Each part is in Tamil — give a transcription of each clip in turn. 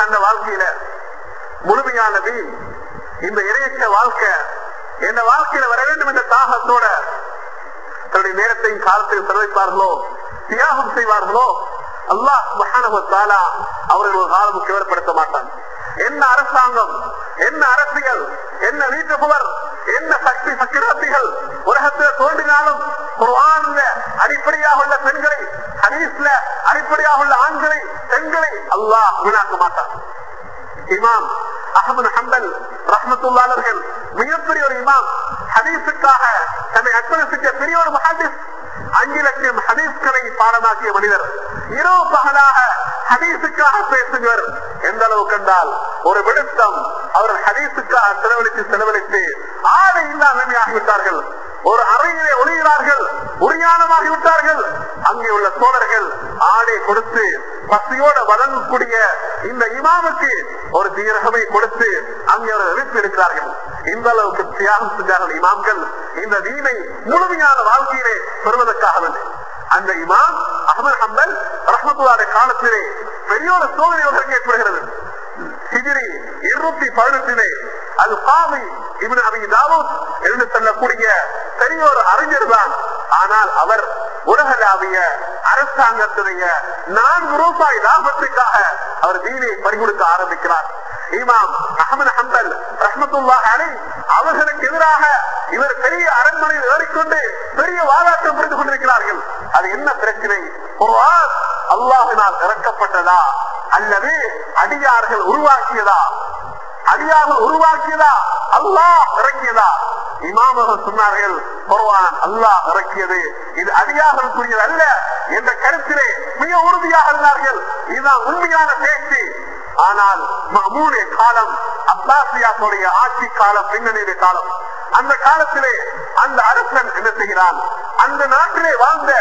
அந்த வாழ்க்கையில முழுமையானது இந்த இறையற்ற வாழ்க்கை எந்த வாழ்க்கையில வர வேண்டும் என்ற தாகத்தோட தன்னுடைய நேரத்தையும் காலத்தையும் செலவழிப்பார்களோ, தியாகம் செய்வார்களோ, அல்லாஹ் சுப்ஹானஹு வ தஆலா அவர்கள் ஒரு காலம் கேவலப்படுத்த மாட்டான். என்ன அரசாங்கம், என்ன அரசியல், என்ன வீட்டு புகழ், என்ன சக்தி சக்கரவர்த்திகள் உலகத்தில் தோன்றினாலும் குர்ஆன்ல அடிப்படையாக உள்ள பெண்களை, ஹதீஸ்ல அடிப்படையாக உள்ள ஆண்களை, பெண்களை அல்லாஹ் வீணாக்க மாட்டான். இமாம் அஹ்மது ஹம்பல் ரஹ்மத்துல்லாஹி அலைஹி மிகப்பெரிய ஒரு இமாம், ஹதீஸுக்காக தன்னை அர்ப்பணித்த பெரிய ஒரு முஹத்திஸ், 5 லட்சம் ஹதீஸ்களை பாடமாக்கிய மனிதர், இரவு பகலாக ஹதீஸுக்காக பேசுகிறவர். எந்த அளவுக்கு என்றால் ஒரு விடுத்தம் அவர்கள் ஹதீஸுக்காக செலவழித்து ஆடை இல்லாமல் ஆகிவிட்டார்கள். ஒரு அறையிலே ஒளிகிறார்கள், உரியானமாகிவிட்டார்கள். அங்கே உள்ள சோழர்கள் ஆடை கொடுத்து பசியோடு வழங்கக்கூடிய இந்த இமாமுக்கு ஒரு தீரகமை கொடுத்து அங்கே அவர்கள் எழுப்பி இருக்கிறார்கள். இந்த அளவுக்கு தியாகம் செஞ்சார்கள் இமாம்கள் இந்த தீனை முழுமையான வாழ்க்கையிலே பெறுவதற்காக வேண்டும். அந்த இமாம் அஹ்மது ஹம்பல் ரஹ்மத்துல்லாஹி காலத்திலே பெரிய ஒரு சோதனை ஒன்று ஏற்படுகிறது. ஹிஜ்ரி 218 அது காவி இப்னு அபி தாவூத் என்று சொல்லக்கூடிய பெரிய ஒரு அறிஞர் தான். ஆனால் அவர் உலகளாவிய அரசாங்கத்துடைய 4 ரூபாய் லாபத்துக்காக அவர் தீனை பறிகொடுக்க ஆரம்பிக்கிறார். இமாம் அஹ்மது ஹம்பல் ரஹ்மத்துல்லாஹி அலைஹி அவர்களுக்கு எதிராக இவர் பெரிய அரண்மனையில் ஏறிக்கொண்டு பெரிய வாதாட்டம் புரிந்து கொண்டிருக்கிறார்கள். அது என்ன பிரச்சனை? குர்ஆன் அல்லாஹ்வினால் இறக்கப்பட்டதா அல்லது அடியார்கள் உருவாக்கியதா? அடியார்கள் உருவாக்கியதா அல்லாஹ் இறக்கியதா? இமாமர்கள் சொன்னார்கள் குர்ஆன் அல்லாஹ் இறக்கியது, இது அடியார்களுக்குரியது அல்ல என்ற கருத்திலே மிக உறுதியாக இருந்தார்கள். இதுதான் உண்மையான பேச்சு. ஆனால் மஹ்மூனே காலம், அப்பாசியாவுடைய ஆட்சி காலம், பின்னணியிலே காலம். அந்த காலத்திலே அந்த அரசன் என்ன செய்கிறான்? அந்த நாட்டிலே வாழ்ந்த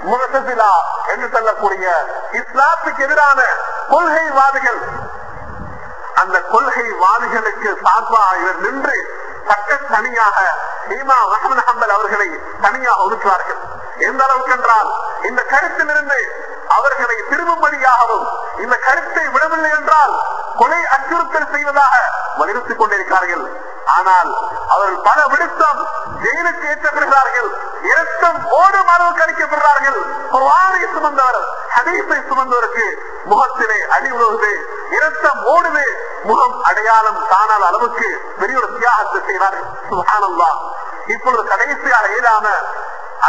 முஅ்தஸிலா என்று சொல்லக்கூடிய இஸ்லாத்துக்கு எதிரான கொள்கைவாதிகள், அந்த கொள்கைவாதிகளுக்கு சார்பாக இவர் நின்று சட்ட தனியாக இமாம் அஹ்மது ஹம்பல் அவர்களை தனியாக ஒதுக்குவார்கள். எந்த அளவுக்கு என்றால் இந்த கருத்திலிருந்து அவர்களை திரும்பும்படியாகவும் இந்த கருத்தை விடவில்லை என்றால் கொலை அச்சுறுத்தல் செய்வதாக வலியுறுத்திக் கொண்டிருக்கிறார்கள். ஆனால் அவர்கள் பல விடுத்தம் ஜெயிலுக்கு ஏற்றப்படுகிறார்கள், இரத்தம் ஓடும் அளவுக்கு அளிக்கப்படுகிறார்கள். குர்ஆனை சுமந்தவர், ஹதீஸை சுமந்தவருக்கு முகத்திலே அடி விழுவது, இரத்தம் ஓடுது, முகம் அடையாளம் காணாத அளவுக்கு பெரிய ஒரு தியாகத்தை செய்கிறார்கள். சுப்ஹானல்லாஹ். இப்பொழுது கடைசியாக ஏதான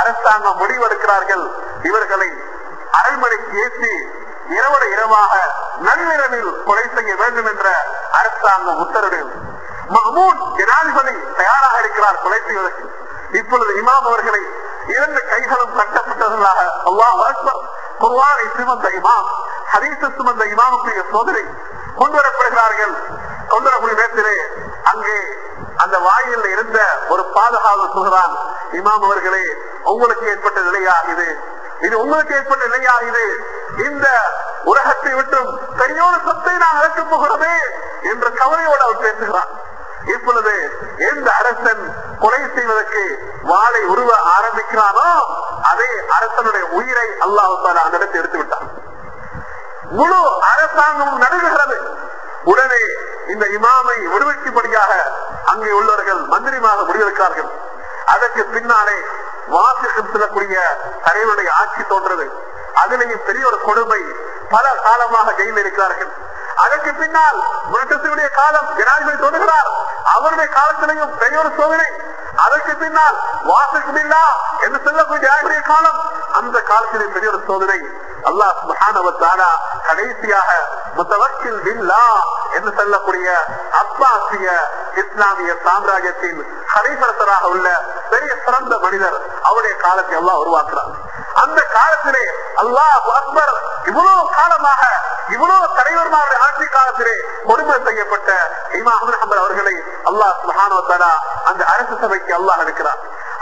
அரசாங்கம் முடிவெடுக்கிறார்கள், இவர்களை அரண்மனைக்கு ஏற்றி இரவோட இரவாக நள்ளிரவில் கொலை செய்ய வேண்டும் என்ற அரசாங்கம் உத்தரவு. மஹ்மூத் ஜனாதிபதி தயாராக இருக்கிறார் கொலை செய்வதற்கு. இப்பொழுது இமாம் அவர்களை 2 கைகளும் கட்டப்பட்டவர்களாக அல்லாஹ் அக்பர் குர்ஆனை சுமந்த இமாம், ஹதீஸை சுமந்த இமாமுக்குரிய சோதனை கொண்டு வரப்படுகிறார்கள். கொண்டு வரக்கூடிய நேரத்திலே அங்கே அந்த வாயில் இருந்த ஒரு பாதுகாவல் சொல்கிறான், இமாம் அவர்களே உங்களுக்கு ஏற்பட்ட நிலையா இது? இது உங்களுக்கு ஏற்பட்ட நிலையா இது? இந்த உலகத்தை விட்டும் பெரியோரு சொத்தை நான் அழைக்கப் போகிறதே என்ற கவலையோடு அவர் பேசுகிறான். இப்பொழுது எந்த அரசன் கொலை செய்வதற்கு வாளை உருவ ஆரம்பிக்கிறானோ அதே அரசனுடைய உயிரை அல்லாஹ் தஆலா அந்த இடத்தை எடுத்து விட்டான். முழு அரசாங்கம் நடுங்குகிறது. உடனே இந்த இமாமை விடுவிக்கும்படியாக அங்கே உள்ளவர்கள் மந்திரிமாக முடிவெடுக்கிறார்கள். அதற்கு பின்னாலே வாசிக்கும் செல்லக்கூடிய தலைவருடைய ஆட்சி தோன்றது. அதிலேயும் பெரிய ஒரு கொடுமை, பல காலமாக ஜெயிலில் இருக்கிறார்கள். அதற்கு பின்னால் முரட்டத்தினுடைய காலம் ஜனாதிபதி தோன்றுகிறார், அவருடைய காலத்திலேயும் பெரிய ஒரு சோதனை. அதற்கு பின்னால் வாசிக்குமில்லா என்று சொல்லக்கூடிய ஜனாதிபதிய காலம், அந்த காலத்திலே பெரிய ஒரு சோதனை. அல்லாஹ் சுப்ஹானஹு வ தஆலா கடைசியாக முத்தவக்கில் பில்லாஹ் என்று சொல்லக்கூடிய அப்பாசிய இஸ்லாமிய சாம்ராஜ்யத்தின் கலைபரத்தராக உள்ள பெரிய சிறந்த மனிதர், அவருடைய காலத்தை அல்லாஹ் உருவாக்குறார். அந்த காலத்திலே அல்லாஹ் அக்பர் இவ்வளவு காலமாக இவ்வளவு தலைவர்மாருடைய ஆட்சி காலத்திலே கொடுமை செய்யப்பட்ட இமாம் அஹ்மது ஹம்பல் அவர்களை அல்லாஹ் சுப்ஹானஹு வ தஆலா அந்த அரசு சபைக்கு அல்லாஹ் அனுப்புகிறார்.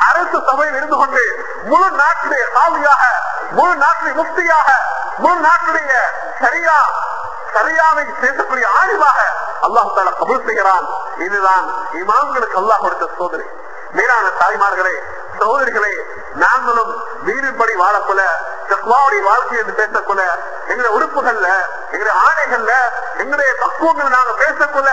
அரசு சபையில் இருந்து கொண்டு முழு நாட்டிலே சாவியாக, முழு நாட்டிலே முஃப்தியாக, முழு நாட்டுடைய சரியாவை பேசக்கூடிய ஆய்வாக அல்லாஹ் தஆலா கபூல் செய்கிறான். இதுதான் இமாம்களுக்கு அல்லாஹ் கொடுத்த சோதனை. மேலான தாய்மார்களே, சகோதரிகளே, நாங்களும் வீடுபடி வாழப்போல தக்வாவுடைய வாழ்க்கை என்று பேசப்போல எங்களுடைய உறுப்புகள்ல, எங்களுடைய ஆடைகள்ல, எங்களுடைய பக்குவங்களை நாங்கள் பேசக்குள்ள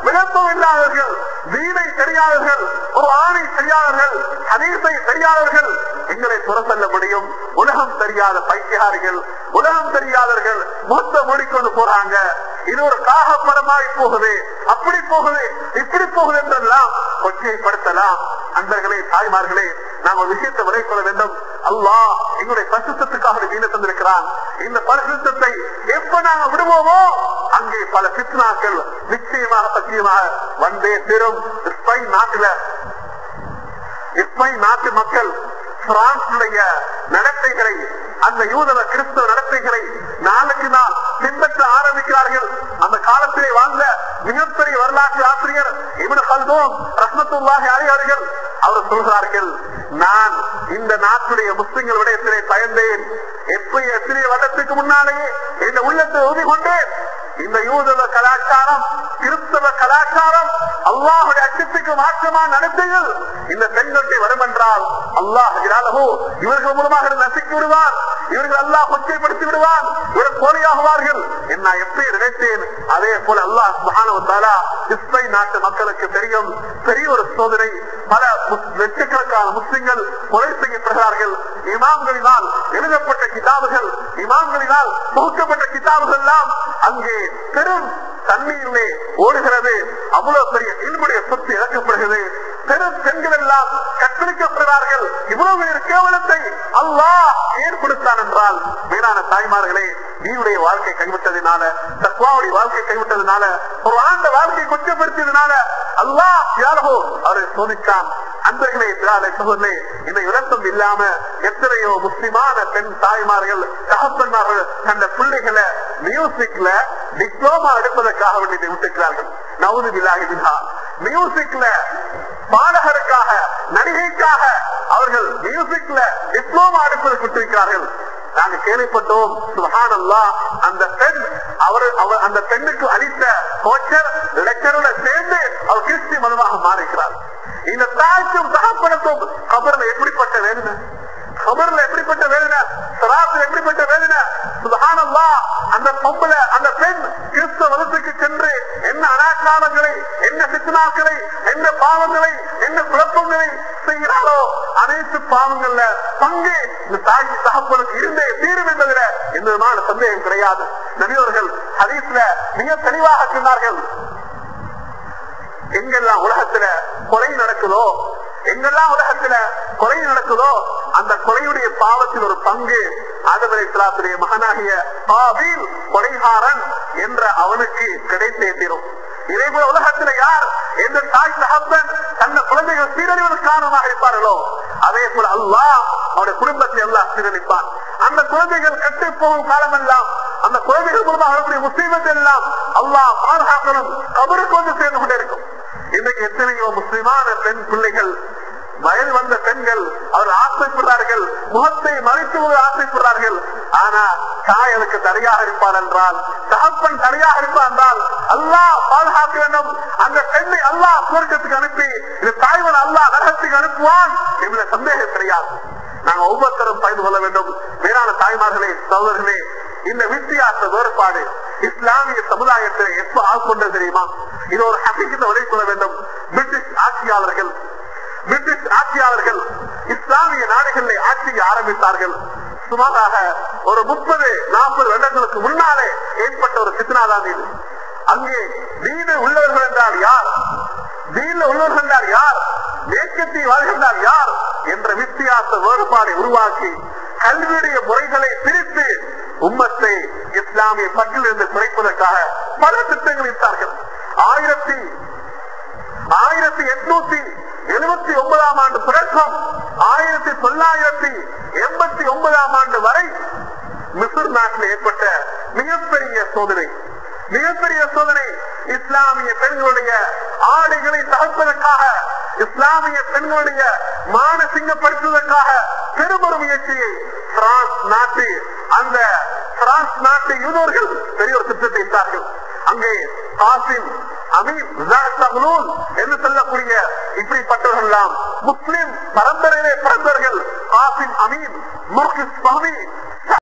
விளப்பம் இல்லாதவர்கள், தீனை தெரியாதவர்கள், ஒரு ஆணை தெரியாதவர்கள், ஹதீஸை தெரியாதவர்கள் எங்களை புறத்தள்ள முடியும். உலகம் தெரியாத பைத்தியாரிகள், உலகம் தெரியாதவர்கள் மூத்த மூடிக்கொண்டு போறாங்க. இது ஒரு காகப்படமாய் போகுது, அப்படி போகுது, இப்படி போகுது என்றெல்லாம் கொச்சைப்படுத்தலாம். அன்பர்களே, தாய்மார்களே, நாம் ஒரு விஷயத்தை விளைக்கொள்ள வேண்டும். அல்லாஹ் எங்களுடைய பரிசுத்தத்துக்காக வீண தந்திருக்கிறான். இந்த பரிசுத்தத்தை எப்ப நாங்கள் விடுவோமோ அங்கே பல பித்னாக்கள் நிச்சயமாக சத்தியமாக வந்தே தீரும். ஸ்பெயின் நாட்டு மக்கள் பிரான்சுடைய நடத்தைகளை, அந்த யூதவ கிறிஸ்தவ நடத்தைகளை நாளுக்கு நாள் பின்பற்ற ஆரம்பிக்கிறார்கள். அந்த காலத்திலே வாழ்ந்த மிகப்பெரிய வரலாற்று ஆசிரியர் இப்னு கல்தூன் ரஹ்மத்துல்லாஹி அலைஹி அவர்கள் அவர் சொல்கிறார்கள், நான் இந்த நாட்டுடைய முஸ்லிம்கள் விடயத்திலே பயந்தேன். எத்தனை வருடத்துக்கு முன்னாலேயே இந்த உள்ளத்தை உறுதி கொண்டேன். இந்த யூதவ கலாச்சாரம், கிறிஸ்தவ கலாச்சாரம், அல்லாஹுடைய அச்சத்துக்கு மாற்றமான நடத்தைகள் இந்த பெண்களுடைய வரும் என்றால் அல்லாஹ் இவர்கள் மூலமாக நசுக்கி விடுவான், இவர்கள் அல்லாஹ் கொச்சைப்படுத்தி விடுவான், இவர்கள் போலியாகுவார்கள். நான் எப்படி நினைத்தேன், அதே போல அல்லாஹ் சுப்ஹானஹு வ தஆலா இஸ்ரேல் நாட்டு மக்களுக்கு தெரியும், பெரிய ஒரு சோதனை. பல லட்சக்கணக்கான முஸ்லிம்கள் கொலை செய்யப்படுகிறார்கள். இமாம்களினால் எழுதப்பட்ட கிதாபுகள், இமாம்களினால் தொகுக்கப்பட்ட கிதாபுகள் எல்லாம் அங்கே பெரும் தண்ணீரிலே ஓடுகிறது. அவ்வளவு பெரிய இல்முடைய சொத்து இழக்கப்படுகிறது. பெரும் பெண்கள் எல்லாம் கற்பழிக்கப்படுகிறார்கள். இவ்வளவு பெரிய கேவலத்தை அல்லாஹ் ஏற்படுத்தான் என்றால், மேலான தாய்மார்களே, நீருடைய வாழ்க்கை கைவிட்டதுனால, தக்வாவுடைய வாழ்க்கை கைவிட்டதுனால, ஒரு ஆண்ட வாழ்க்கையை கொச்சப்படுத்தியதுனால அல்லாஹ் யாரோ அவரை சோதித்தான். அன்பர்களே, சகோதரே, இந்த இலக்கம் இல்லாம எத்தனையோ முஸ்லிமான பெண் தாய்மார்கள், தகப்பன்மார்கள் அந்த பிள்ளைகளை மியூசிக்ல டிப்ளோமா எடுப்பதற்காக வேண்டியதை விட்டுக்கிறார்கள். நவுது பில்லாஹி மின்ஹா. மியூசிக்ல பாடகருக்காக, நடிகைக்காக அவர்கள் மியூசிக்ல டிப்ளோமா எடுப்பதற்கு விட்டிருக்கிறார்கள். நாங்கள் கேள்விப்பட்டோம், சுப்ஹானல்லாஹ், அந்த பெண் அந்த பெண்ணுக்கு அளித்த கோச்சர் லெக்சரோட சேர்ந்து அவர் கிறிஸ்திய மதமாக மாறிக்கிறார். இந்த தாய்க்கும் தகப்பனுக்கும் கபர்ல எப்படிப்பட்ட வேதனை, கபர்ல எப்படிப்பட்ட வேதனை, சராத்துல எப்படிப்பட்ட வேதனை. சுப்ஹானல்லாஹ், அந்த பொம்பளை, அந்த பெண் கிறிஸ்தவ மதத்துக்கு சென்று என்ன அனாச்சாரங்களை, என்ன பித்னாக்களை, என்ன பாவங்களை, என்ன குழப்பங்களை செய்கிறாரோ அனைத்து பாவங்கள்ல பங்கு இந்த தாய் தகப்பனுக்கு இருந்தே தீரும் என்பதில் எந்த விதமான சந்தேகம் கிடையாது. நபியவர்கள் ஹதீஸ்ல மிக தெளிவாக சொன்னார்கள், எங்கெல்லாம் உலகத்துல கொலை நடக்குதோ, எங்கெல்லாம் உலகத்துல கொலை நடக்குதோ அந்த கொலையுடைய பாவத்தில் ஒரு பங்கு ஆதம் அலைஹிஸ்ஸலாத்துடைய மகனாகிய காபீல் கொலைகாரன் என்ற அவனுக்கு கிடைத்தே தீரும். இதே போல உலகத்துல யார் எந்த தாய் தகப்பன் தன்னை குழந்தைகள் சீரழிவதற்கு காரணமாக இருப்பார்களோ அதே போல அல்லாஹ் அவருடைய குடும்பத்தை எல்லாம் சீரழிப்பான். அந்த குழந்தைகள் கட்டி போகும் காலமெல்லாம் அந்த குழந்தைகள் மூலமாக வரக்கூடிய முஸ்லிமத்தை எல்லாம் அல்லாஹ் பாதுகாக்கணும், கபருக்கு வந்து சேர்ந்து கொண்டே இருக்கும். இன்னைக்கு எத்தனையோ முஸ்லிமான பெண் பிள்ளைகள், வயது வந்த பெண்கள் அவர்கள் ஆசைப்படுறார்கள், முகத்தை மறைத்து ஆசைப்படுறார்கள். ஆனா தாய் அதுக்கு தடையாக இருப்பார் என்றால், தகப்பன் தடையாக இருப்பார் என்றால் அல்லாஹ் பாதுகாக்க வேண்டும். அந்த பெண்ணை அல்லாஹ் சுவர்க்கத்துக்கு அனுப்பி இந்த தாய்வன் அல்லாஹ் நரகத்துக்கு அனுப்புவான் என்ற சந்தேகம் கிடையாது. நாங்க ஒவ்வொருத்தரும் பயந்து கொள்ள வேண்டும். வேறான தாய்மார்களே, சகோதரர்களே, இந்த வித்தியாச வேறுபாடு இஸ்லாமிய சமுதாயத்தை எப்ப ஆட்கொண்டது தெரியுமா? இது ஒரு ஹக்கீகத்தை விளைக் கொள்ள வேண்டும். பிரிட்டிஷ் ஆட்சியாளர்கள் இஸ்லாமிய நாடுகளில் ஆட்சியை ஆரம்பித்தார்கள். சுமாராக ஒரு 30-40 வருடங்களுக்கு முன்னாலே ஏற்பட்ட ஒரு சித்னாதான் இது. அங்கே தீன உள்ளவர்கள் என்றால் யார், தீன உள்ளவர்கள் என்றால் யார், மேற்கத்திய வாழ்கின்றால் யார் என்ற வித்தியாச வேறுபாடை உருவாக்கி கல்வியுடைய முறைகளை பிரித்து உம்மத்தை இஸ்லாமிய பற்றிலிருந்து குறைப்பதற்காக பல திட்டங்கள் இட்டார்கள். 1879 ஆண்டு தொடக்கம் 1989 ஆண்டு வரை மிஸ்ர் நாட்டில் ஏற்பட்ட மிகப்பெரிய சோதனை இஸ்லாமிய பெண்களுடைய ஆடைகளை தகர்ப்பதற்காக, இஸ்லாமிய பெண்களுடைய மானசிங்கப்படுத்துவதற்காக பெருமொரு முயற்சியை பிரான்ஸ் நாட்டு யூதர்கள் பெரிய ஒரு திட்டத்தை இட்டார்கள். அங்கே காசிம் அமீன் என்று சொல்லக்கூடிய இப்படிப்பட்டவர்கள் எல்லாம் முஸ்லிம் பரம்பரையிலே பிறந்தவர்கள். காசிம் அமீன், முர்கிஸ் பஹ்மி,